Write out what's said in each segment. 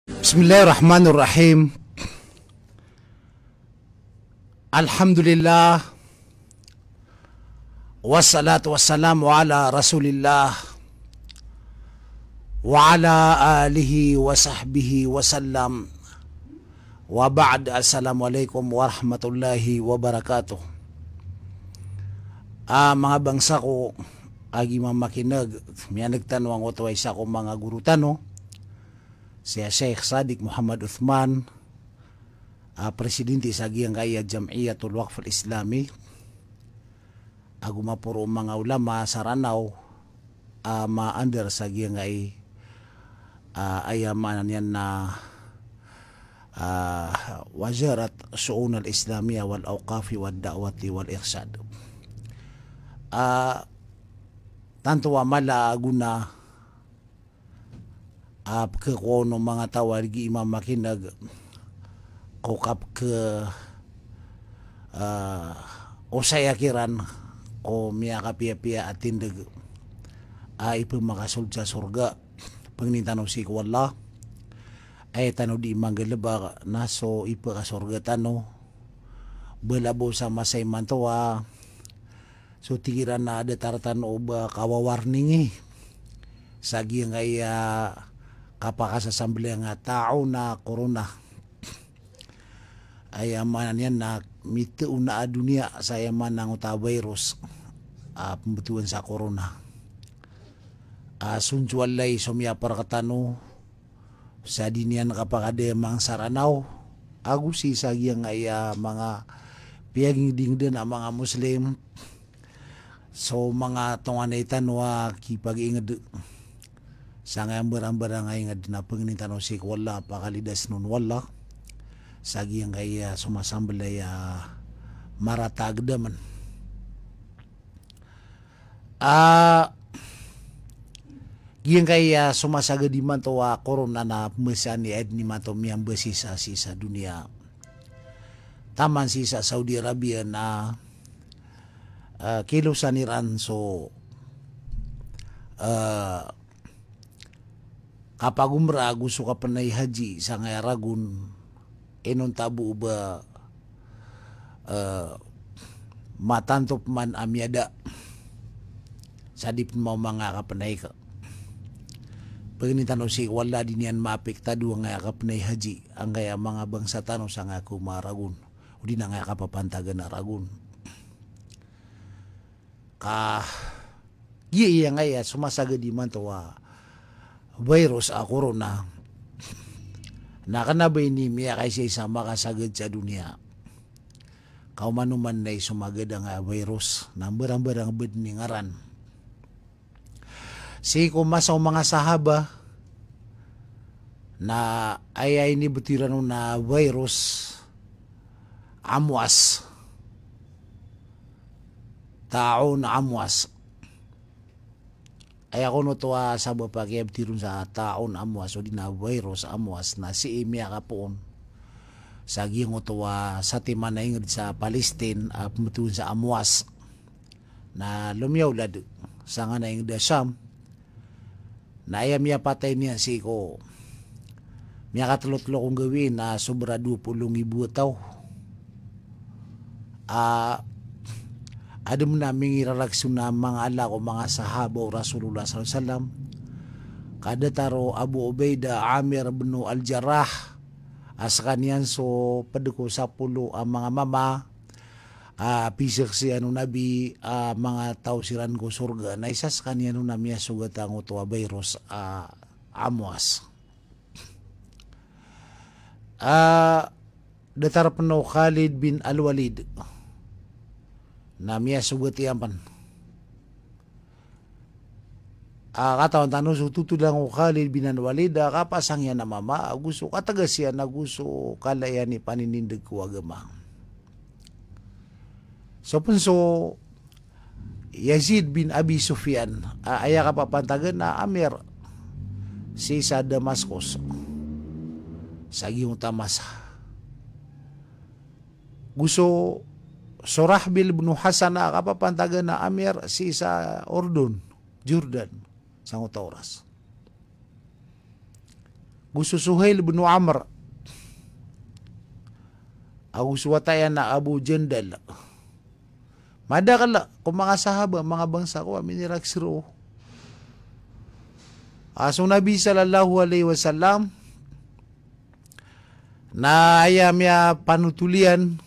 Bismillahirrahmanirrahim. Alhamdulillah. Wassalatu wassalamu ala rasulillah. Wa ala alihi wa sahbihi wasallam. Wa ba'd. Assalamualaikum warahmatullahi wabarakatuh. Mga bangsa ko, agi mamakinag, miyanag tanong ko tuway sa ko mga guru tano. Saya Syekh Sadiq Muhammad Uthman, presidente sa giyang kaya Jam'iyatul Waqf al-Islami. Ako mapuro mga ulama sa Ranao, ma-under sa giyang kay ayamanan yan na Wazarat Su'un al-Islamiyya wal-Awqafi wal-Da'wati wal-Irshad. Tanto wa mala aguna ke kono mga tawag imam makinag kokap ke usaya kiran ko miya kapia-pia atindag ipa makasul sa surga pangnintanong si wala ay tano di manggalaba naso ipa ka surga tano balabo sa masay mantuwa so tigiran na ada taratan o ba kawawarning sagi nga kapakasasamblea nga tao na corona ay amanan yan na mito na dunia sa yaman ng virus pembetuan sa corona sunjualay sumya para katano sa dinian kapakade mang saranaw agusi sa giyang ay mga piyaging dingden ang mga Muslim so mga tonganay tanwa kipag-ingad sa ngayon barang-barang ay nga dinapanginitan o si wala pakalidas nun wala sagi ang kaya sumasambal ay maratag daman giyang kaya sumasaga di man to korona na mesan ni Ed ni mato miyang basisa sa dunia taman si sa Saudi Arabia na kilusan Iran so kapag umra gusto ka panay haji sa ngay ragun enon tabu ba matantop man amyada sa dip mo mga kapanay ka paginitan si wala din yan maapektado ang nga kapanay haji ang kaya mga bangsa tanong sa nga kumaragun o di na nga kapapantagan na ragun iya nga sumasaga di man to virus corona nakanabay ni miya kay siya makasagad sa dunia kaumanuman na sumagad ang virus na barang-barang bed ni ngaran si kumasaw mga sahaba na ay ni butiran na virus amwas tao na amwas ay ako no to sa bapagayab tirun sa taon amwas o di na virus amwas na si Imya kapoon sa giyang to sa timan na ingrid sa Palestine pumutun sa amwas na lumiyaw lad sa nga na ingrid Sham na ayam miya patay niya si ko miya katulot-lo kong gawin na sobra 20,000 taw adam naming iraraksyon na mga ala ko mga sahaba o Rasulullah SAW kada taro Abu Ubaidah Amir bin Al-Jarrah as kanyan so paduko sa pulo ang mga mama pisik si nabi mga tao siran ko surga na isas kanyan namiya sugat ang utuwa virus amwas datar penuh Khalid bin Al-Walid na miya sugat iyaman katawan tanong sututu lang ko Khalid bin Al-Walid kapasang yan na mama gusto katagas yan na gusto kalayan ni paninindig ko agama so punso Yazid bin Abi Sufyan aya kapapantagan na Amir si sa Damascus sa giyong tamas gusto Surahbil bin Hasan na kapapantagan na Amir si sa Jordan sa oras gusto Suhail bin Amr, agus watayan na Abu Jandal. Madakala kung mga sahaba, mga bangsa ko, miniraksiro. Aso Nabi sallallahu alaihi wasallam, na ayam ya panutulian,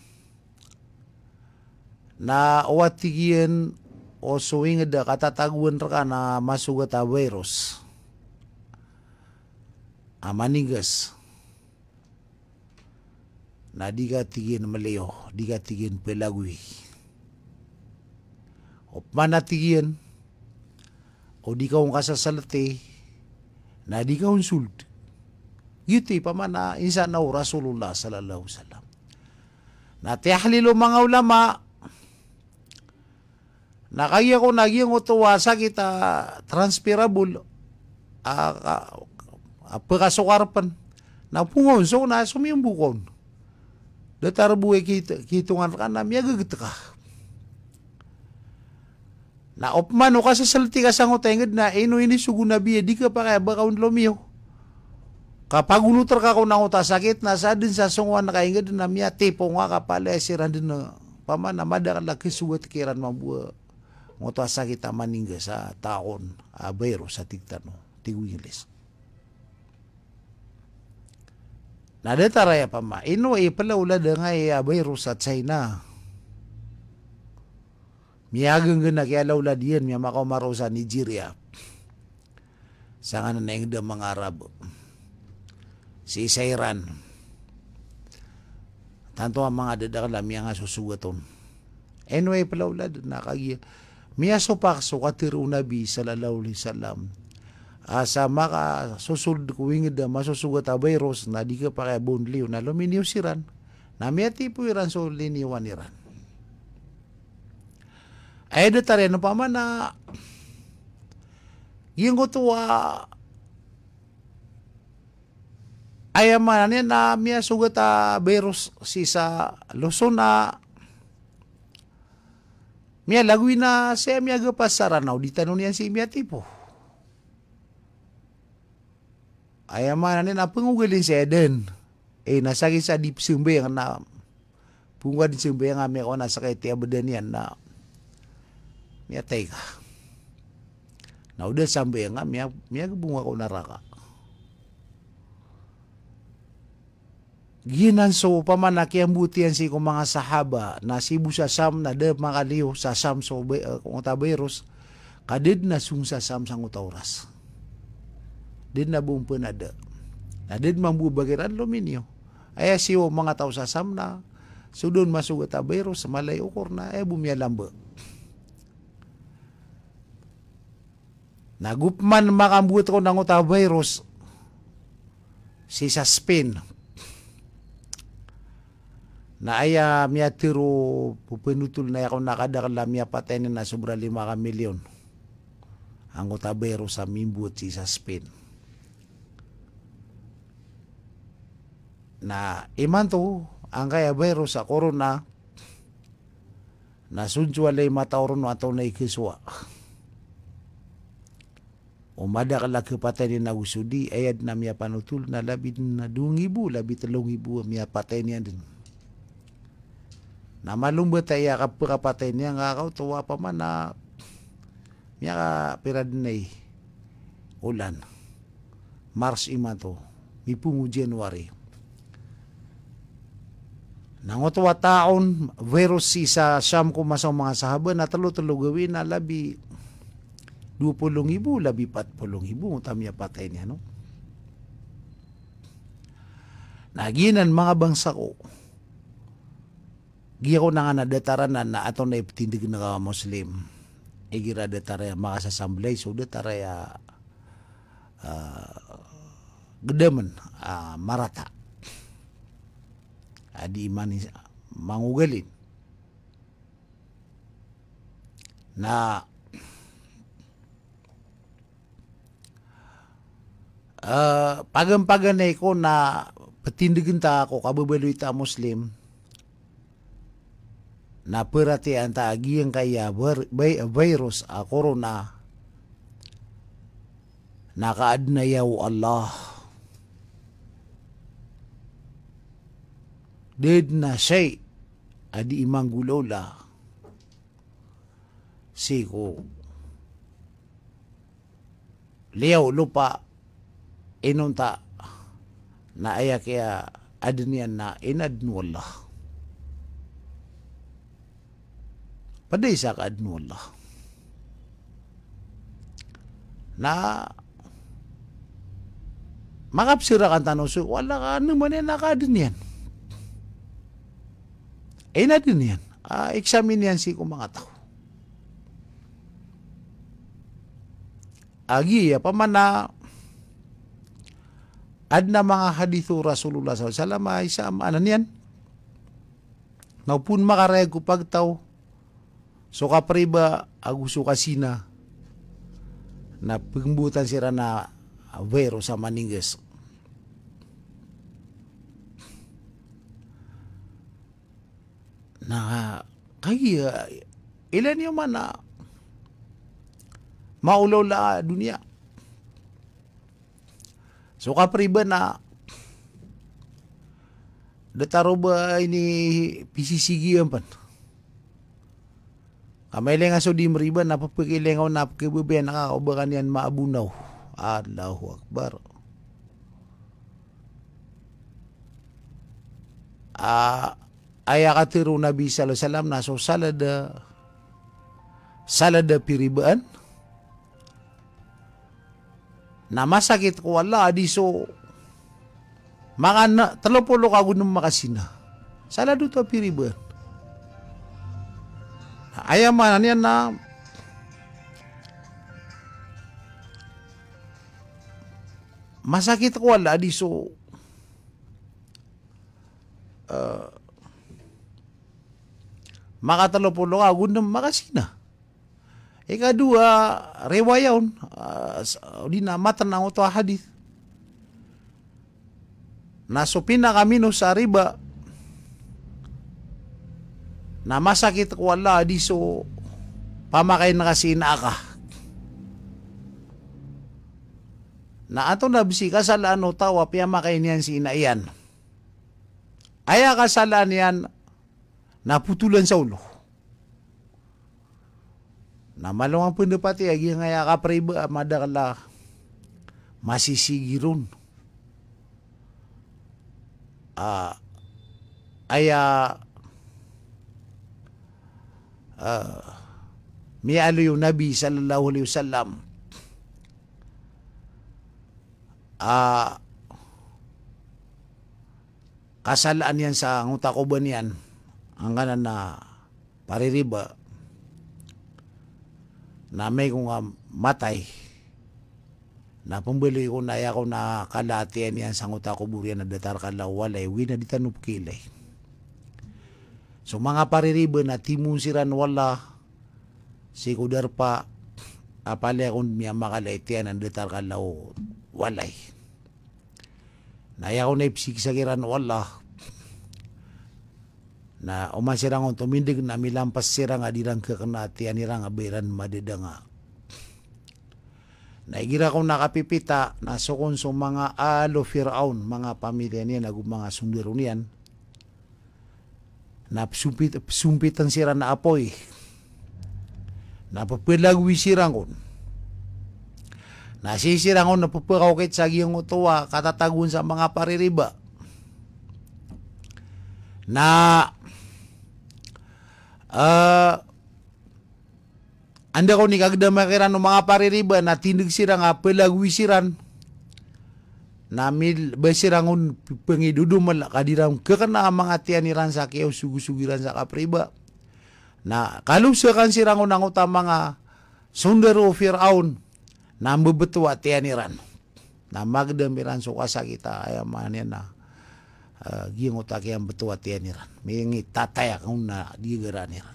na owatigien o suwing da katataguan raka na masugat a virus. Amanigas. Na di ka tigin maleo, di ka tigin pelagui. O manatigin, o di ka kasasalate, na di ka unsult. Giti pa man na insa na Rasulullah sallallahu alaihi wasallam. Na tiyahlilo mga ulama, nakaya ko naging utuwasa kita transpirable pagkasukarpan na pungon so na sumiyambukon datar buhay kitungan ka na miyagagat ka na opmano ka sa salti ka sang utengad na ino ini sugu na biya di ka pa kaya bakaun lumiyo kapag unutar ka kung nang utasakit na sa din sa sungwan na kaingad na miya tipo nga kapala siran din na paman na madakala kisugat kiran mabuha ngoto sakit maningga sa taon bayro sa tigtano tiguilis. Nadatara ya pama ino pala ula dangay bayro sa China. Miyagang gana kaya laula diyan miya makamaro sa Nigeria. Sa nga na yung mga Arab. Si Iran. Tanto ang mga dadakala miya nga susugaton. Anyway pala ula nakagya. Miya sopakso katiru Nabi sallallahu alaihi wasallam. Asa maka susul kuwingid da masusugat a virus na di ka pa kaya bonliw na luminiw siran. Na miya tipo iran so liniwan iran. Ay datare no pa man na yung kutuwa ayaman na miya sugat a virus si sa Luzon na miya lagwi na siya miya gapasaranaw di tanong niyan si miya tipo. Ayaman na pengugalin si Eden. Nasagi sa di sumbe yang na pungwa di sumbe yang miya ko nasa kay tiya badan yan na miya teka. Na udah sambe yang miya bunga ko naraka. Ginan so pamanak yang butian si kong mga sahaba na sibu sa sam na de makaliw sa sam so kung taberos kadid na sung sa sam sang utauras. Din na bumpen ada. Na din mambu bagiran luminyo. Ay siyo mga tao sa sam na sudon masuk taberos malay ukor na bumya lamba. Nagupman makambut ko ng utaberos si sa Spain. Na aya miya tiro pupenutul na ako nakadakala miya patay na sobra 5 milyon. Ang utabero sa mimbut si sa Spain. Na iman to ang kaya bero sa corona na sunjualay matauron atau na ikiswa. Umada kala patay ni nagusudi ayad na miya panutul na labi na 2,000 labi 3,000 miya patay niya din. Na malumba tayo kapatay niya nga ako tuwa pa man na miya ka pirad na ulan Mars ima to mipungu January nangotuwa taon virus si sa siyam ko masang mga sahaba na talo-talo gawin na labi 20,000 labi 40,000 tamya patay niya no naginan mga bangsa ko giya ko na nga nadataran na ato na itindig na Muslim. Igira datara makasasamblay. So datara gedemen marata. Adi imani mangugalin. Na pagam-paganay ko na patindigin ta ako kababaloy ta Muslim. Na perati anta agiyang kaya virus a corona nakaadnayaw Allah did na say adi imang gulola siko liyaw lupa inunta na aya kaya adnian na inadnullah paday sa kaadnullah na makapsira kan tanong so wala ka naman yan nakadnian inadnian examine yan si kung mga tao agi pamana adna mga hadithu Rasulullah SAW ay sa anan yan naupun makareg ko pagtaw so kapriba aguso kasina na pagbutan sira na vero sa maningges na kaya ilan yung mana maulaw la dunia. So kapriba na dataro ba ini pisisigian pan. Kamay nga so di meriba na papakilengaw na pakibuben nakakaubakan yan maabunaw. Allahu Akbar. Aya katiru Nabi sallallahu alaihi wasallam na so salada piribaan na masakit ko wala di so maka 30 kagun ng makasina salado to piribaan ayaman yan na masakit ko wala di so maka 30 kagun ng makasina. Ikadua rewayawn di na matanang ito hadith na so pinakamino sa riba na masakit ko wala di so pamakay na kasi inaaka na ato nabisi kasalaan o tawa piyamakay niyan si inaiyan aya kasalaan yan naputulan sa ulo na malawang pendapati agi ngaya kapriba madakala masisigiron aya mialo yung Nabi sallallahu alaihi wasallam kasalaan yan sa ngutakoban yan ang kanan na paririba na may kong matay na pambili ko na ako na kalatian yan sa nguta ko burian na datar kalawalay wina di tanup kilay so mga paririba na timun siran wala si kudar pa apale akong miya makalaitian ang datar kalaw walay na ayaw na ipsiksagiran wala na umasirang on tumindig na milampas sirang adirang kakanatian nirang abiran madeda nga. Naigira ko nakapipita na sukon so mga alo Firaun, mga pamilya niya nag mga sundero niyan na sumpitan sira na apoy na papilagwi sirang on na sisirang on na papakawkit sa giyong utuwa katatagun sa mga paririba na anda ko ni kagdamakiran ng mga paririba na tindig sirang pelagwi siran na mil besirangon pengidudum kadiram kekena mga tianiran sa kiyaw sugusugiran sa kapriba na kalusakan sirangon ang utama nga sundero Firaun na mabetua tianiran na magdamiran so kasakita ayaman yan na giyang utak yang betua tianiran may tataya kung na digaraniran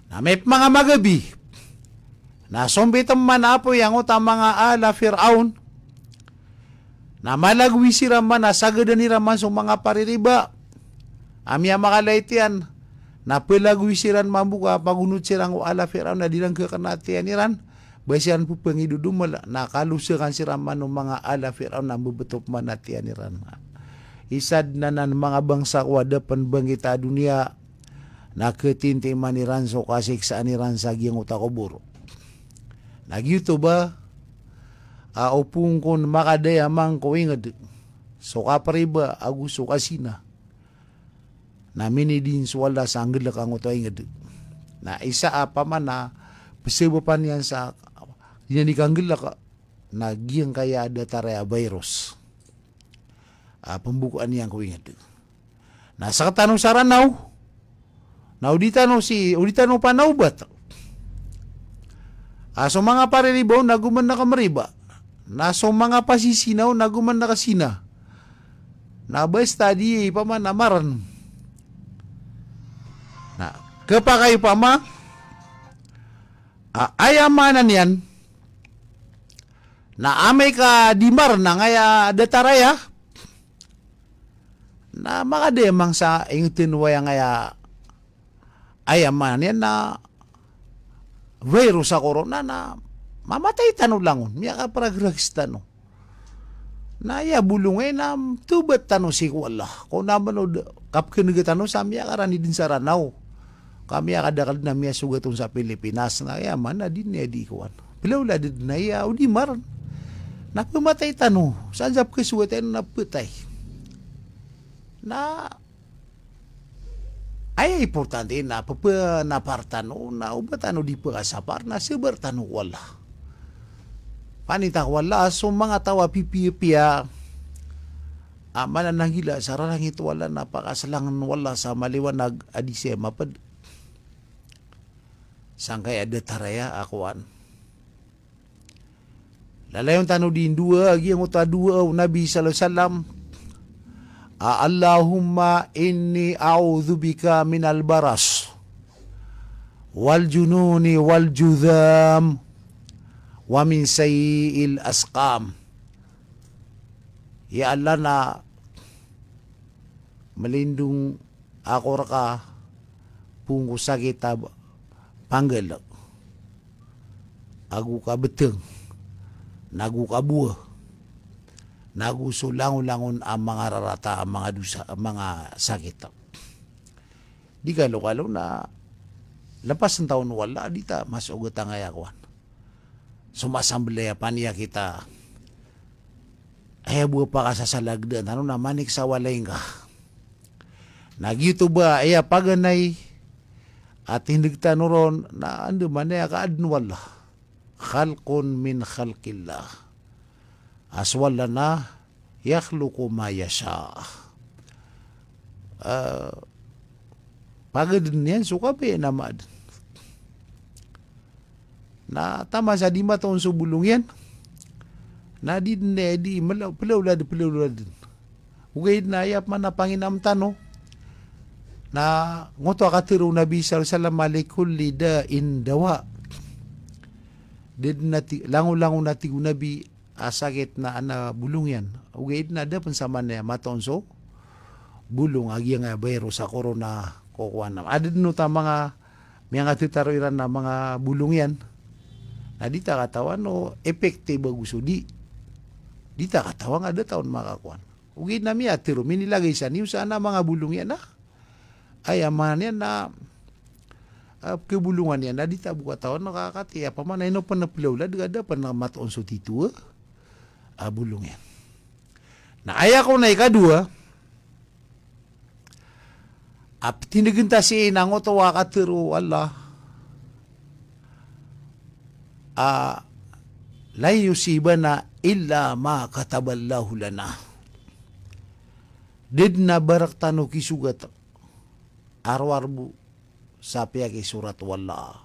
na may mga magabi na sombitan man apo yang utama nga ala Firaun na malagwi siram man na sagadan niraman so mga paririba amya makalaitian na pelagwi siran mambuka pagunut sirang ala Firaun na dilang kekanatian niran basian po pangidudumala na kalusakan siram man ng mga ala Firaun na mabetop manatian niran isad na ng mga bangsa wadapan bangita dunia naketinti maniran so kasiksaan niran sa giyang utakoburo. Nagyuto ba upung kon makadaya mang ko ingad so kapariba aguso kasina namin din suwala sa anggila kang uto ingad na isa apa man na pasiba pa niyan sa yan ikanggila ka na giyang kaya ada taraya virus pembukaan niyang ko ingad na sa katanong saranaw na uditano panaw bat so mga pariribaw naguman na kamariba na so mga pasisinaw naguman na kasina na ba study pa man amaran na kapag kayo pa ma ayamanan yan na amay ka dimar na ngaya dataraya na makademang sa ingtin waya ngaya ayamanan yan na virus sa corona na mamatay tanong langon miya ka paragrags tanong na ya bulungay na tubat tanong si wala kung naman kapkiniga tanong sa miya karani din sa ranaw kami akadakal na miya sugatong sa Pilipinas na yaman na din niya di kuwan pilaw la din na iya o di maran napamatay tanong saan sa kasuwatan na putay na ay importante na napartano na ubatano di pagkasapar na sebertano wala panita wala so mga tawa pipiya mananangila sa rarang ito wala napakasalangan wala sa maliwanag adise mapad sangkay ada taraya akuan lalayon tano din dua agi ang uta dua Nabi sallallahu alaihi wasallam Allahumma inni a'udzubika minal baras wal jununi wal judham wa min sayyi'il asqam. Ya Allah na melindung ako raka pungku sakit panggil agu ka beteng nagu ka buah nagu sulangon-langon ang mga rarata ang mga dusa ang mga sakit di kalo na lepas ng taon wala dita mas ugat ang ayakuan sumasamblea paniya kita ay buwa pa ka sa salagdan ano na manik sa walay ka nagyuto ba ay paganay at hindi kita nuron na ando man ay kaadun wala khalqun min khalqillah aswala na yakhluqu ma yasha pagadun yan suka pa yan namad na tama sa di mataon sa bulong yan na di pelawlad ugay na yap man na panginamtan no na ngoto akatiro Nabi sallallahu alaihi wasallam alikulli da'in dawa did nati lango-lango nati Nabi asakit na ana bulong yan ugay na da pansaman na mataon so bulong agi nga virus sa corona kukuha na adid no ta mga titaroiran na mga bulong yan na di ta katawan no epektibo gusto di ta katawan ada taon makakuan ugay na mi atiro minilagay sa niyo sana mga bulong yan na ay aman yan na kebulungan yan na di ta buka taon nakakati apa man ay no panapilawla ada pa na mataon so titua bulong yan na aya ko na ikadua tinaginta si inang otawa katiro Allah la yusibana illa ma kataballahu lana did na barak tano kisugat arwarbu sa piyagi surat wala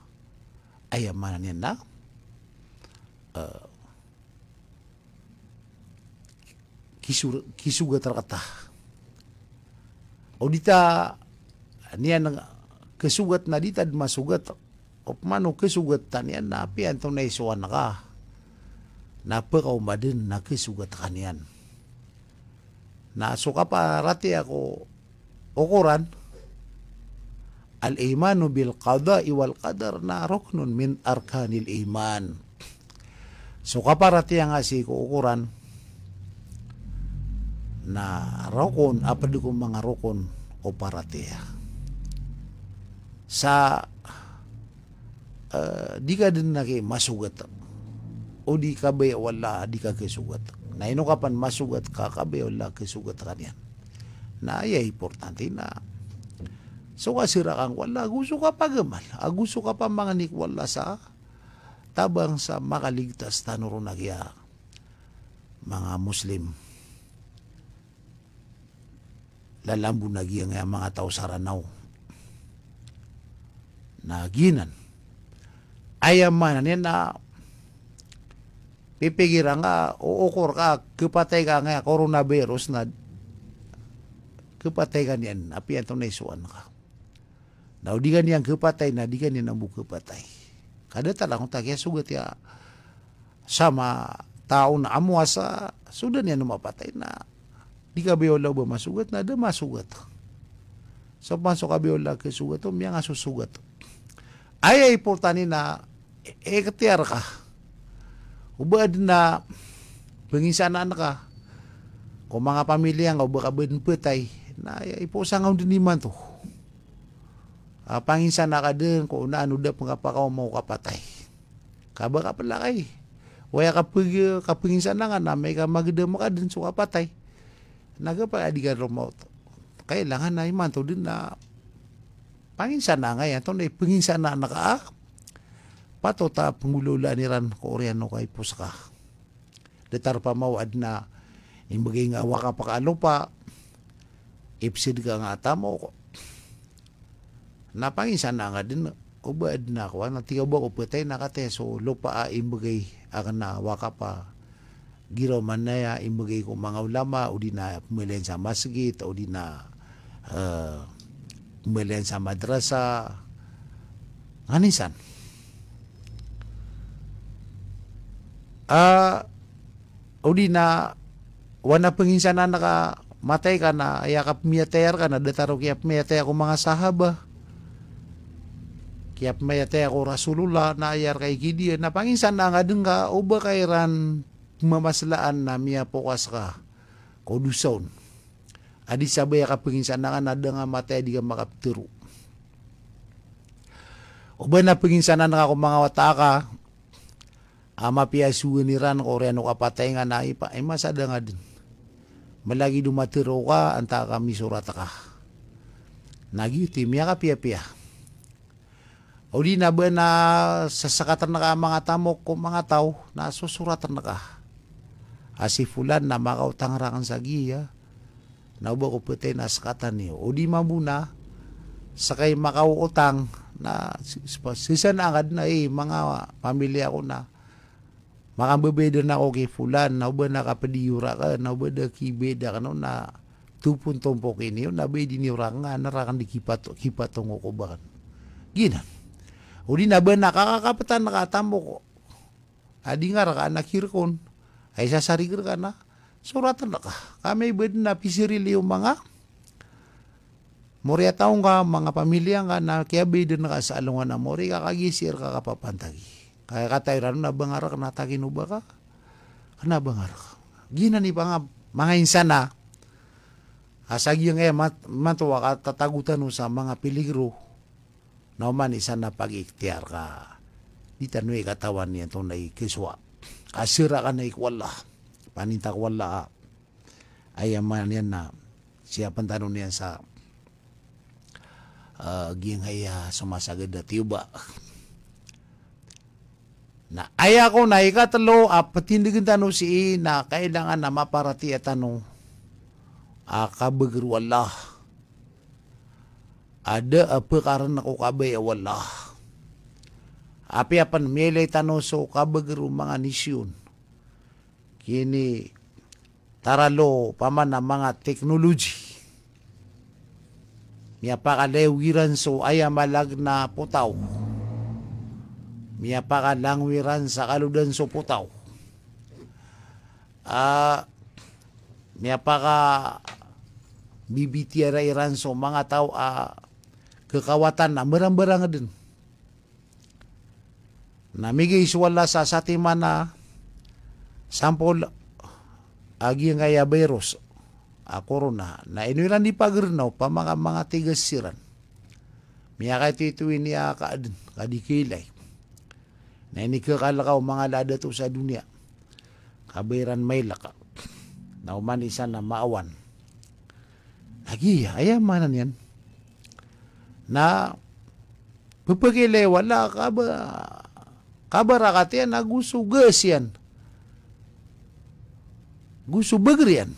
ayamanan yan na kisugat rakata o dita niyan kesugat na dita masugat o mano kesugat tanian na pian to na isuan ka na pakaw madin na kesugat kanian na suka pa rati ako ukuran al-imanu bil qada'i wal qadar na ruknun min arkanil iman suka pa rati ang asi ko ukuran na rokon apa di ko mga rokon o paratea sa di ka din masugat o di ka ba wala di ka kisugat na ino ka pan masugat ka ba wala kisugat kanyan na ay importante na so kasira kang wala gusto ka pagamal gusto ka pa manganik wala sa tabang sa makaligtas tanuro nagya mga Muslim lalambu nagya nga mga tao saranaw na ginan ayaman yan na pipigiran ka uukor ka kapatay ka nga coronavirus na kapatay ka niyan api yan na isuan ka na di ka niyang kapatay na di ka niyang kapatay kada talang kaya sugat ya sama tao na amwa sa sudan yan mapatay na di ka biola ba masugat na da masugat so pasok ka biola ka sugat o miya nga susugat ay importante na ekatiar ka ubad na pengisanaan ka kung mga pamilya nga ubad ka benpetay na iposang ang diniman to panginsan na ka din kung naano da pangapakaw mo kapatay kaba ka pala kay waya kapinginsan na nga na may ka magdamo ka din so kapatay nagapag-adi ka remote kailangan na iman to din na panginsan na nga yan to na ipinginsan na naka patota pangulula ni ran ko oriano kay puska detar pa mawad na imbagay nga waka pa kalupa ipsid ka nga tamo ko napanginsan na nga din ubad na ko na tigaw ba ko putay nakate so lupa imbagay akan na waka pa giraw man na ya imbagay ko mga ulama o di na pumilen sa masjid o di na pumilen sa madrasa nganisan o di na wana penginsan na nakamatay ka na ayakap miyatayar ka na dataro kiyap miyatay ako mga sahaba kiyap miyatay ako rasulullah na ayar kay Gideon na panginsan na nga dun ka o ba kairan mamaslaan na miya pokas ka koduson adi sabay ka penginsan na nga nada nga matay di ka makapturo o ba na penginsan na nga ako mga wataka ama piyasuan ni ran ko reno kapatay nga na ipa ay masada nga din malagi dumatiro ka anta kami surata ka nagiti miya ka piya o di na ba na sasakatan na ka mga tamok ko mga tao na susuratan na ka asifulan na makautangrangan sa giya na ba ko putay na sakatan niyo o di mabuna sakay makauutang na sisanangad na mga pamilya ko na makambebeda na ako kay fulan na ba nakapadiyura ka na ba da kibeda ka no na tupon tumpok ini na ba diniyura nga narakan di kipatong ko ba ginan o di na ba nakakapatan nakatamo ko adi nga raka nakirkon ay sasarigir ka na suratan na ka kami ba na pisirili yung mga Moria taong ka mga pamilya nga na kaya beda na ka sa alungan na mori kakagisir ka kapapantagi kaya katayran na bangarak na taginuba ka na bangarak gina ni pa nga mga insan na asagi yung matuwa ka tatagutan sa mga piligro na man isa na pag-iktiyar ka di tanong katawan niya itong naikiswa asira ka na ikwala panintak wala ay man yan na siya pantanong niya sa giyang haya sumasagad na tiyuba na aya ko na ikatalo patindigin tanong si na kailangan na maparati at tanong kabagir wala ada apa karena ako kabay wala api apan milay tanong so kabagir mga nisyon kini taralo paman na mga teknologi miya pakalewiran so ayamalag na putaw. Miya pakalangwiran sa kaludan so putaw. Miya paka bibitiara iran so mga tao kekawatan na merang-merang din. Namigay suwala sa satiman na sampol agi nga virus corona na inuiran di pagernaw pa mga tigasiran. Miya kay tituin niya kadikilay. Na ini kakalakaw mga lada to sa dunia. Kabayran may laka. Na umanisan na maawan. Lagi, ayamanan yan. Na pupagilay wala kabarakati yan na gusto gas yan. Gusto bagri yan.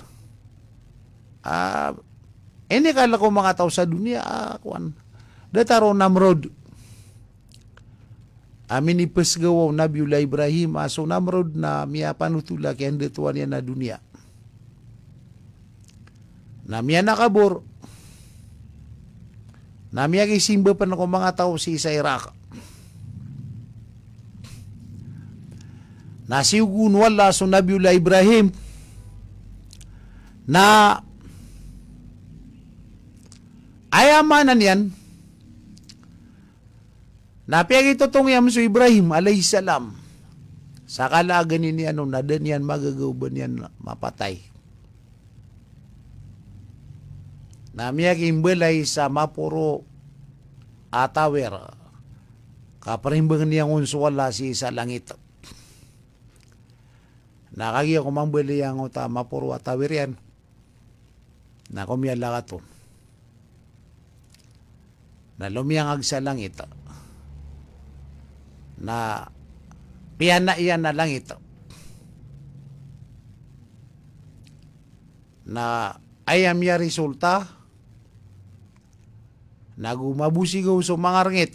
Ini kala ko mga tao sa dunia, dataro Namrod. Amin ipasgawaw Nabiullah Ibrahim, aso Namrod na miya panutula kaya datuan yan na dunia. Na miya nakabor, na miya kisimba pa na ko mga tao si sa Iraq. Nasiugun wala so Nabiullah Ibrahim, na ayamanan yan, napiyag ito tong yam so Ibrahim alayhisalam, sa kalagan ni ano, na dan yan magagawban yan mapatay. Namiyag imbalay sa mapuro atawer, kaparimbangan niyang unsuwala si sa langit. Nakagya kumambali ang uta mapuro atawer yan. Na kumiyala ka to. Na lumiyangag sa langit. Na piyana iyan na langit. Na ayam ya resulta. Nagumabusigaw sa mga rangit.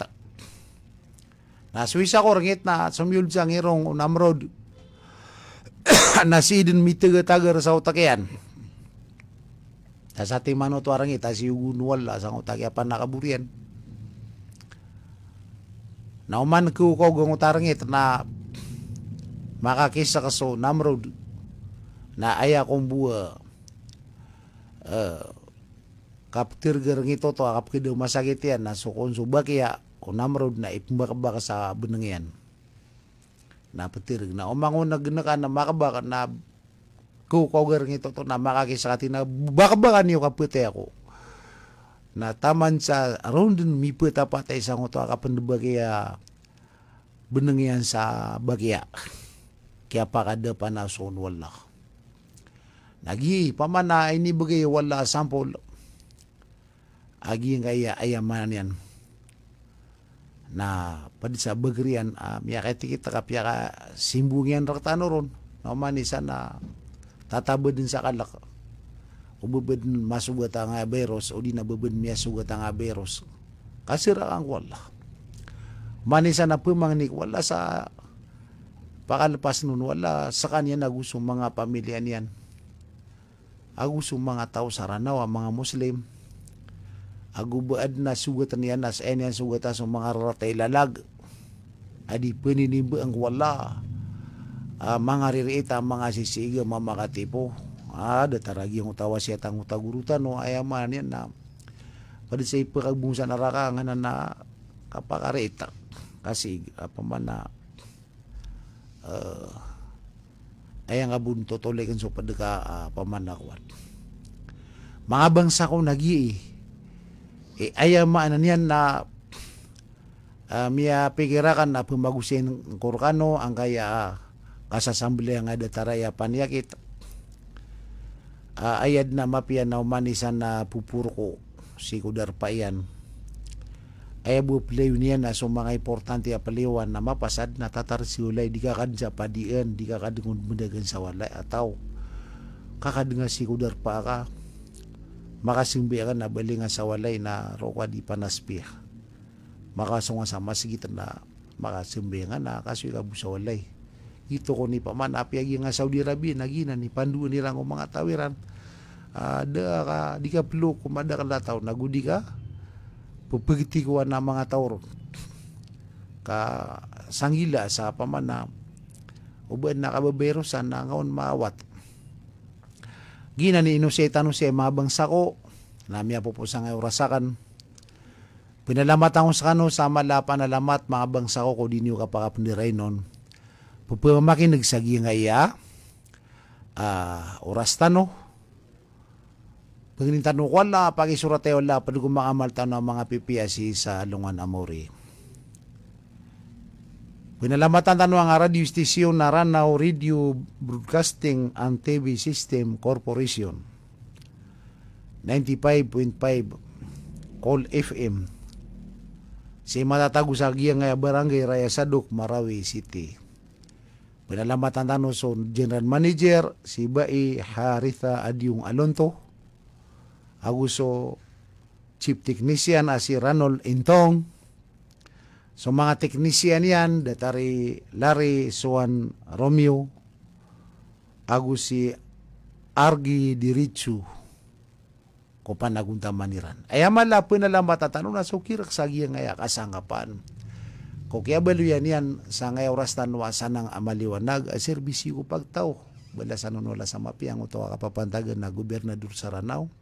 Na suwisa ko rangit na sumyul sa ngirong Namrod. Na sidin mitiga-tagar sa utakyan. Sa ating mano to arang ita si ugunwal sa utakya pa nakaburian. Nauman ko gang utarang ita na makakisa kaso Namrod na aya kong buwa kaptir garang ito to kapkidaw masakit yan na sukon subak ya o Namrod na ipumbakabaka sa benang yan. Na petirig na umangon nagnaka na makabaka na kukogar ngito to na makakisakati na baka niyo kapute ako. Na taman sa around din mi puta patay sa ngoto kapandabagya beneng yan sa bagya. Kaya pakada pa na son wala. Nagi pamana ini bagay wala sampol. Agi nga ayaman yan. Na padi sa bagrian miya kay kita kapya ka simbungian raktano ron. No manisa na tatabad din sa kalak. Ubabad masugat ang aberos o di nababad miya sugat ang aberos. Kasira ang wala. Manisa na pumangnik wala sa pakalapas nun wala sa kanya naguso mga pamilya niyan. Aguso mga tao sa Ranao, mga Muslim. Agubaad na sugatan niyan as enyan sugatan sa mga ratay lalag. Adi paniniba ang wala. Mga ririta, mga sisiga, mamakatipo. Dataragi yung utawa siya tang utagurutan no ayaman yan na pada sa ipakagbungsa na rakangan na kapakarita. Kasi paman na ayang abunto tolekan so padaka pamanakwan. Mga bangsa ko nagi ayaman yan na miya pikirakan na pumagusin korkano ang kaya kasasamble ang adataraya panyakit ayad na mapian na umanisan na pupurko si kudar pa yan ay buplay niya na so mga importante apaliwan na mapasad na tatar si ulay di kakadja padian di kakadungon mendagan sa walay ataw kakadunga si kudar pa ka makasimbi ka na balingan sa walay na rokwa di panaspia makasunga sa masigitan na makasimbi nga na kasoy kabu sa walay ito ko ni paman apiagi nga Saudi Arabia nagina ni panduan nilang mga tawiran di ka plo kumada ka lataw nagudi ka pupagiti ko na mga tawro ka sanggila sa paman na uban na kababero sa nangaon maawat gina ni inoseta no siya mga bangsa ko namiya po sa nga orasakan pinalamat ako sa kano sa malapan alamat mga bangsa ko di niyo kapakapundiray nun pupamakin nagsagi nga iya oras tano Pagnintan ko wala, pagisuratay wala, pag gumamal tayo ng mga PPSC sa Lungan Amori. Pinalamatan tayo ang radio station na Ranao Radio Broadcasting and TV System Corporation. 95.5 Call FM. Si matatago sa giyang nga barangay Raya Saduk, Marawi City. Pinalamatan tayo sa General Manager, si Bai Haritha Adyung Alonto. Aguso Chief Technician si Ranol Intong. So mga technician yan, datari Larry Suan Romeo. Agus si Argi Dirichu. Ko panagunta maniran. Ayaman la po na lang matatanong na sukirak sa giyang ngaya kasangapan. Ko kaya baluyan yan sa ngaya oras tanwa sanang amaliwanag a serbisyo ko pagtaw. Bala sa wala sa mapiang ito kapapantagan na gobernador sa Ranao.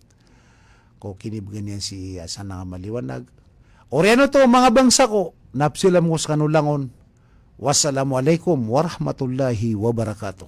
Ko kinibgan yan si sanang amaliwanag. Oriano to mga bangsa ko. Napsilam ko sa kanulangon. Wassalamualaikum warahmatullahi wabarakatuh.